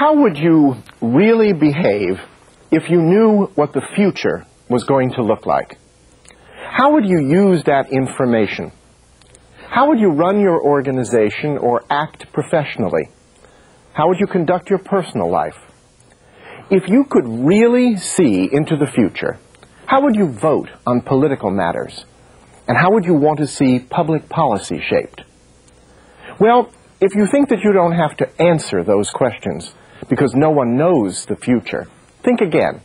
How would you really behave if you knew what the future was going to look like? How would you use that information? How would you run your organization or act professionally? How would you conduct your personal life? If you could really see into the future, how would you vote on political matters? And how would you want to see public policy shaped? Well, if you think that you don't have to answer those questions because no one knows the future, think again.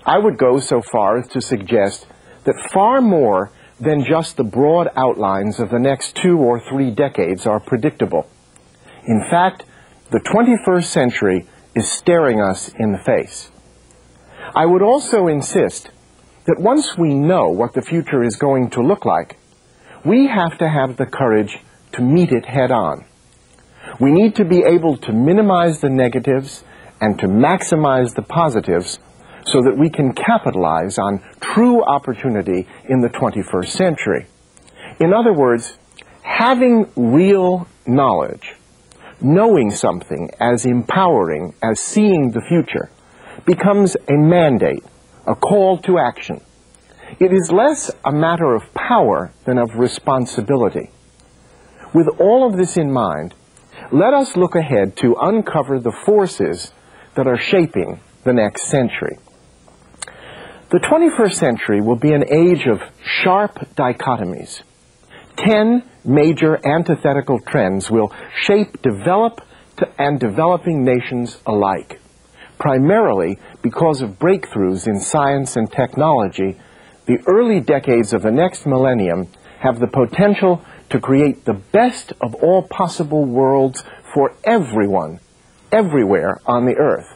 I would go so far as to suggest that far more than just the broad outlines of the next 2 or 3 decades are predictable. In fact, the 21st century is staring us in the face. I would also insist that once we know what the future is going to look like, we have to have the courage to meet it head on. We need to be able to minimize the negatives and to maximize the positives so that we can capitalize on true opportunity in the 21st century. In other words, having real knowledge, knowing something as empowering as seeing the future, becomes a mandate, a call to action. It is less a matter of power than of responsibility. With all of this in mind, let us look ahead to uncover the forces that are shaping the next century. The 21st century will be an age of sharp dichotomies. 10 major antithetical trends will shape developed and developing nations alike, primarily because of breakthroughs in science and technology. The early decades of the next millennium have the potential to create the best of all possible worlds for everyone, everywhere on the earth.